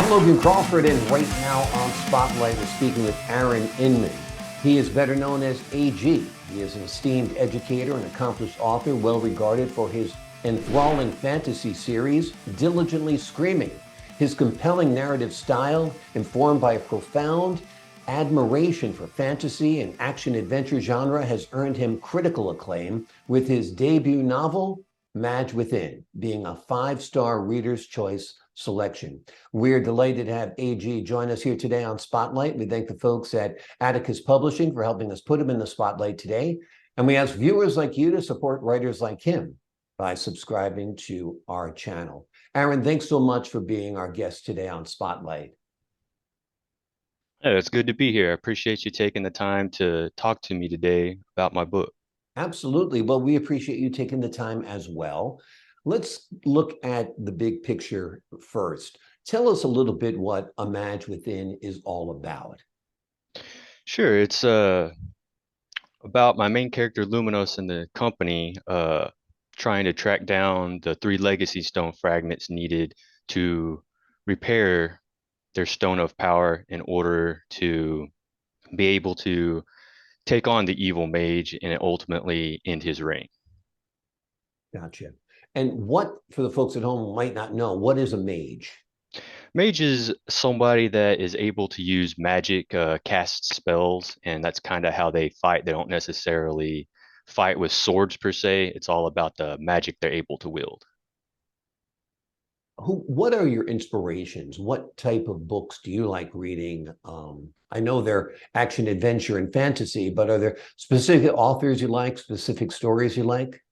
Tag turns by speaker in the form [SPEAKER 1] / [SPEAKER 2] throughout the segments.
[SPEAKER 1] I'm Logan Crawford, and right now on Spotlight, we're speaking with Aaron Inmon. He is better known as AG. He is an esteemed educator and accomplished author, well regarded for his enthralling fantasy series, Diligently Screaming. His compelling narrative style, informed by a profound admiration for fantasy and action-adventure genre, has earned him critical acclaim, with his debut novel, Mage Within, being a 5-star Reader's Choice selection. We're delighted to have AG join us here today on Spotlight. We thank the folks at Atticus Publishing for helping us put him in the spotlight today. And we ask viewers like you to support writers like him by subscribing to our channel. Aaron, thanks so much for being our guest today on Spotlight.
[SPEAKER 2] Yeah, it's good to be here. I appreciate you taking the time to talk to me today about my book.
[SPEAKER 1] Absolutely. Well, we appreciate you taking the time as well. Let's look at the big picture first. Tell us a little bit what A Mage Within is all about.
[SPEAKER 2] Sure, it's about my main character Luminos and the company trying to track down the 3 legacy stone fragments needed to repair their stone of power in order to be able to take on the evil mage and ultimately end his reign.
[SPEAKER 1] Gotcha. And what, for the folks at home might not know, what is a mage?
[SPEAKER 2] Mage is somebody that is able to use magic, cast spells, and that's kind of how they fight. They don't necessarily fight with swords per se. It's all about the magic they're able to wield.
[SPEAKER 1] What are your inspirations? What type of books do you like reading? I know they're action, adventure, and fantasy, but are there specific authors you like, specific stories you like?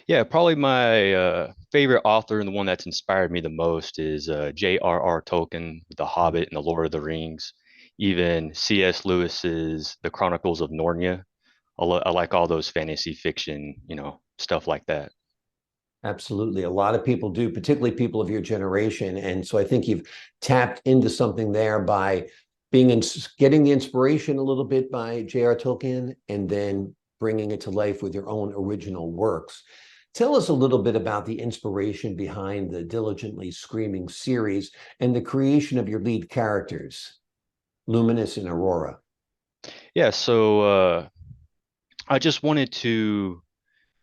[SPEAKER 2] Yeah, probably my favorite author and the one that's inspired me the most is J.R.R. Tolkien, The Hobbit and The Lord of the Rings. Even C.S. Lewis's The Chronicles of Narnia. I like all those fantasy fiction, stuff like that.
[SPEAKER 1] Absolutely. A lot of people do, particularly people of your generation. And so I think you've tapped into something there by being in, getting the inspiration a little bit by J.R. Tolkien and then bringing it to life with your own original works. Tell us a little bit about the inspiration behind the Diligently Screaming series and the creation of your lead characters, Luminous and Aurora.
[SPEAKER 2] Yeah, so I just wanted to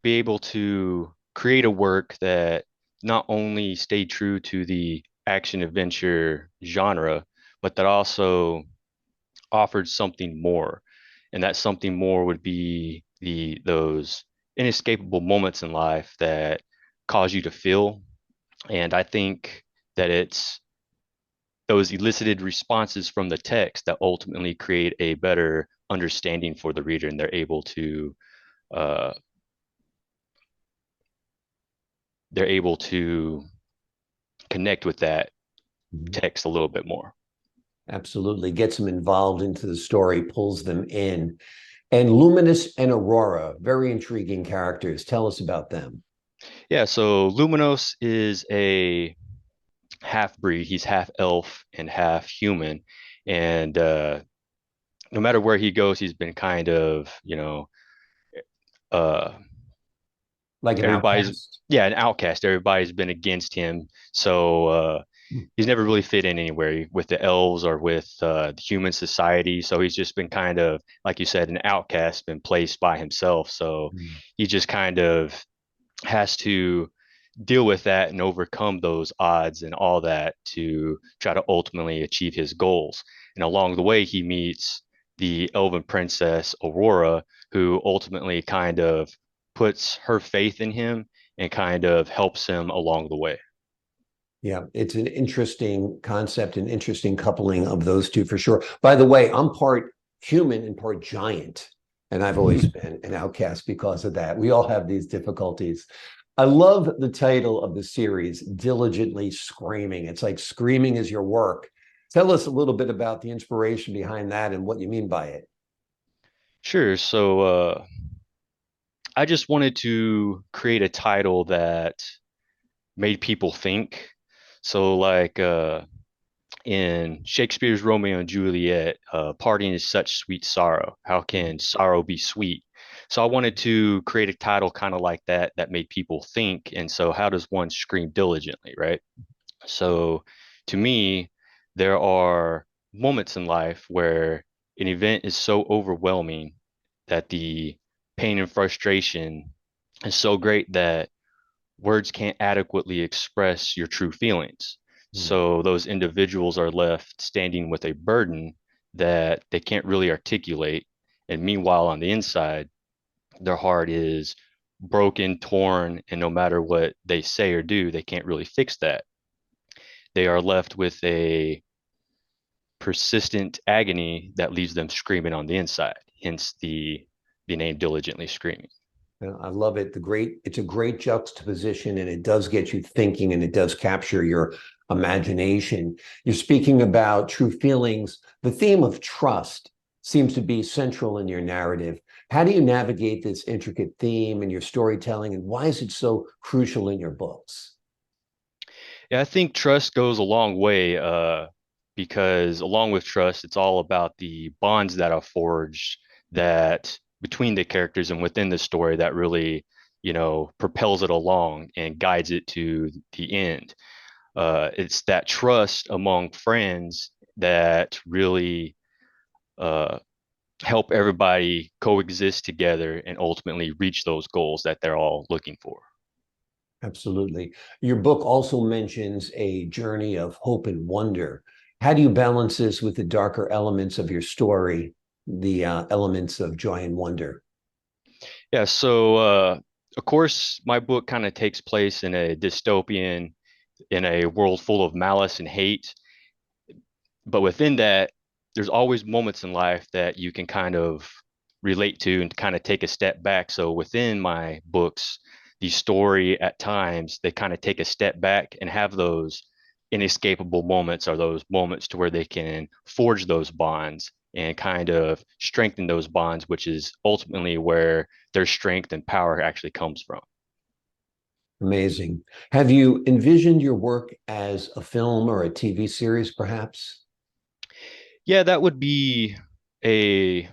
[SPEAKER 2] be able to create a work that not only stayed true to the action adventure genre, but that also offered something more. And that something more would be those inescapable moments in life that cause you to feel. And I think that it's those elicited responses from the text that ultimately create a better understanding for the reader, and uh, they're able to connect with that
[SPEAKER 1] Mhm.
[SPEAKER 2] text a little bit more.
[SPEAKER 1] Absolutely. Gets them involved into the story, pulls them in. And Luminous and Aurora, very intriguing characters. Tell us about them.
[SPEAKER 2] Yeah, so Luminos is a half breed. He's half elf and half human. And no matter where he goes, he's been kind of, uh,
[SPEAKER 1] Like an
[SPEAKER 2] everybody's,
[SPEAKER 1] outcast.
[SPEAKER 2] yeah, an outcast. Everybody's been against him. So he's never really fit in anywhere with the elves or with the human society. So he's just been kind of, like you said, an outcast, been placed by himself. So
[SPEAKER 1] Mm.
[SPEAKER 2] he just kind of has to deal with that and overcome those odds and all that to try to ultimately achieve his goals. And along the way, he meets the elven princess Aurora, who ultimately kind of puts her faith in him and kind of helps him along the way.
[SPEAKER 1] Yeah, it's an interesting concept, an interesting coupling of those two for sure. By the way, I'm part human and part giant, and I've always been an outcast because of that. We all have these difficulties. I love the title of the series, Diligently Screaming. It's like screaming is your work. Tell us a little bit about the inspiration behind that and what you mean by it.
[SPEAKER 2] Sure. So I just wanted to create a title that made people think. So like in Shakespeare's Romeo and Juliet, parting is such sweet sorrow. How can sorrow be sweet? So I wanted to create a title kind of like that that made people think. And so how does one scream diligently, right? So to me, there are moments in life where an event is so overwhelming that the pain and frustration is so great that words can't adequately express your true feelings.
[SPEAKER 1] Mm.
[SPEAKER 2] So those individuals are left standing with a burden that they can't really articulate. And meanwhile, on the inside, their heart is broken, torn, and no matter what they say or do, they can't really fix that. They are left with a persistent agony that leaves them screaming on the inside, hence the name diligently screaming.
[SPEAKER 1] I love it. It's a great juxtaposition, and it does get you thinking, and it does capture your imagination. You're speaking about true feelings. The theme of trust seems to be central in your narrative. How do you navigate this intricate theme in your storytelling, and why is it so crucial in your books?
[SPEAKER 2] Yeah, I think trust goes a long way, because along with trust, it's all about the bonds that are forged that between the characters and within the story that really, propels it along and guides it to the end. It's that trust among friends that really uh, help everybody coexist together and ultimately reach those goals that they're all looking for.
[SPEAKER 1] Absolutely. Your book also mentions a journey of hope and wonder. How do you balance this with the darker elements of your story, the elements of joy and wonder?
[SPEAKER 2] Yeah, so of course, my book kind of takes place in a dystopian, in a world full of malice and hate. But within that, there's always moments in life that you can kind of relate to and kind of take a step back. So within my books, the story at times they kind of take a step back and have those inescapable moments, or those moments to where they can forge those bonds and kind of strengthen those bonds, which is ultimately where their strength and power actually comes from.
[SPEAKER 1] Amazing. Have you envisioned your work as a film or a TV series, perhaps?
[SPEAKER 2] Yeah, that would be a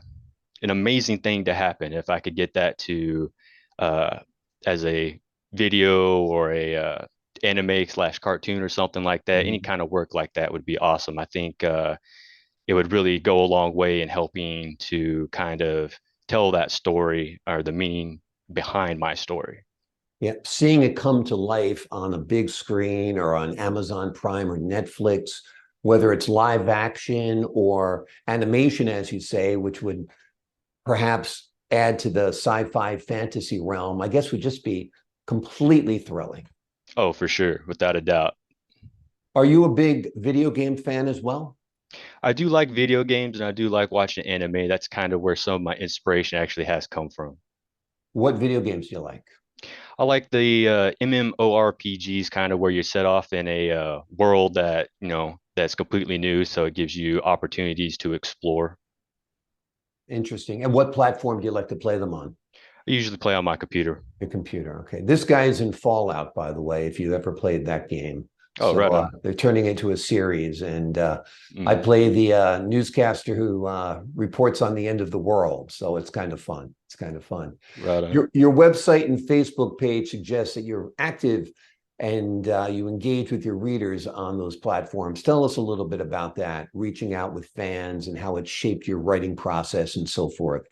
[SPEAKER 2] an amazing thing to happen if I could get that to uh, as a video or a anime slash cartoon or something like that. Any
[SPEAKER 1] Mhm.
[SPEAKER 2] kind of work like that would be awesome. I think it would really go a long way in helping to kind of tell that story or the meaning behind my story.
[SPEAKER 1] Yeah, seeing it come to life on a big screen or on Amazon Prime or Netflix, whether it's live action or animation, as you say, which would perhaps add to the sci-fi fantasy realm, I guess would just be completely thrilling.
[SPEAKER 2] Oh, for sure, without a doubt.
[SPEAKER 1] Are you a big video game fan as well?
[SPEAKER 2] I do like video games and I do like watching anime. That's kind of where some of my inspiration actually has come from.
[SPEAKER 1] What video games do you like?
[SPEAKER 2] I like the MMORPGs, kind of where you're set off in a world that, that's completely new. So it gives you opportunities to explore.
[SPEAKER 1] Interesting. And what platform do you like to play them on?
[SPEAKER 2] I usually play on my computer.
[SPEAKER 1] Your computer. Okay. This guy is in Fallout, by the way, if you ever played that game.
[SPEAKER 2] Oh,
[SPEAKER 1] So
[SPEAKER 2] right on.
[SPEAKER 1] they're turning it into a series. And I
[SPEAKER 2] Hmm.
[SPEAKER 1] play the newscaster who reports on the end of the world. So it's kind of fun. It's kind of fun.
[SPEAKER 2] Right on.
[SPEAKER 1] Your website and Facebook page suggests that you're active and you engage with your readers on those platforms. Tell us a little bit about that, reaching out with fans and how it shaped your writing process and so forth.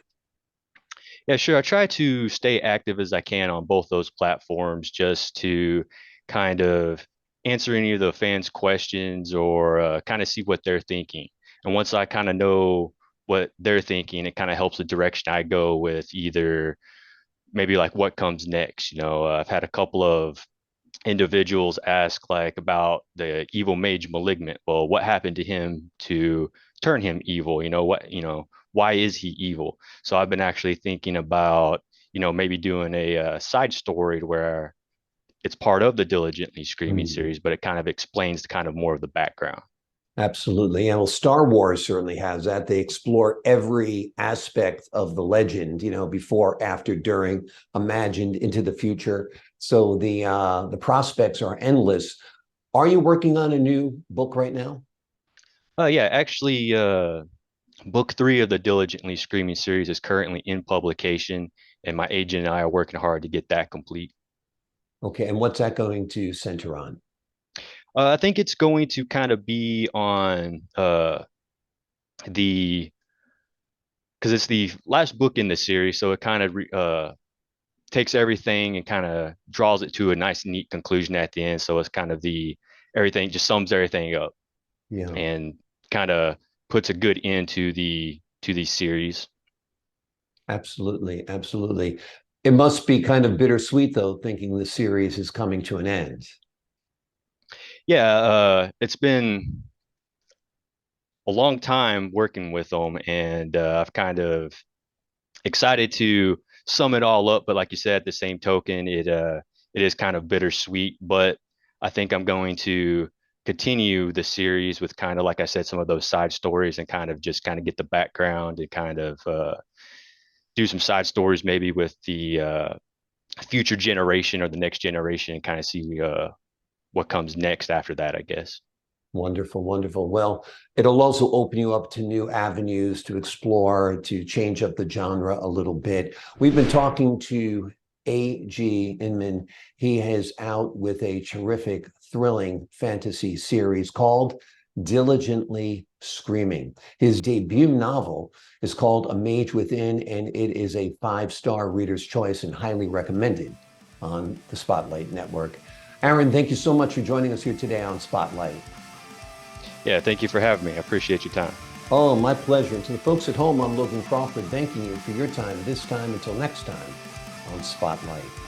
[SPEAKER 2] Yeah, sure. I try to stay active as I can on both those platforms just to kind of answer any of the fans' questions or kind of see what they're thinking. And once I kind of know what they're thinking, it kind of helps the direction I go with either maybe like what comes next. I've had a couple of individuals ask like about the evil mage malignant. Well, what happened to him to turn him evil? Why is he evil? So I've been actually thinking about, maybe doing a side story where it's part of the Diligently Screaming
[SPEAKER 1] Mm.
[SPEAKER 2] series, but it kind of explains the kind of more of the background.
[SPEAKER 1] Absolutely. And well, Star Wars certainly has that. They explore every aspect of the legend, before, after, during, imagined, into the future. So the prospects are endless. Are you working on a new book right now?
[SPEAKER 2] Yeah, actually, book three of the Diligently Screaming series is currently in publication, and my agent and I are working hard to get that complete.
[SPEAKER 1] Okay. And what's that going to center on?
[SPEAKER 2] I think it's going to kind of be on the because it's the last book in the series, so it kind of takes everything and kind of draws it to a nice, neat conclusion at the end. So it's kind of the everything just sums everything up
[SPEAKER 1] Yeah,
[SPEAKER 2] and kind of puts a good end to the series.
[SPEAKER 1] absolutely, absolutely. It must be kind of bittersweet though, thinking the series is coming to an end.
[SPEAKER 2] Yeah, it's been a long time working with them, and I've kind of excited to sum it all up. But like you said, at the same token, it is kind of bittersweet. But I think I'm going to continue the series with kind of like I said, some of those side stories and kind of just kind of get the background and kind of do some side stories maybe with the future generation or the next generation and kind of see what comes next after that, I guess.
[SPEAKER 1] Wonderful, wonderful. Well, it'll also open you up to new avenues to explore, to change up the genre a little bit. We've been talking to AG Inmon. He is out with a terrific, thrilling fantasy series called Diligently Screaming. His debut novel is called A Mage Within, and it is a five-star reader's choice and highly recommended on the Spotlight Network. Aaron, thank you so much for joining us here today on Spotlight.
[SPEAKER 2] Yeah, thank you for having me. I appreciate your time.
[SPEAKER 1] Oh, my pleasure. And to the folks at home, I'm Logan Crawford, thanking you for your time this time. Until next time on Spotlight.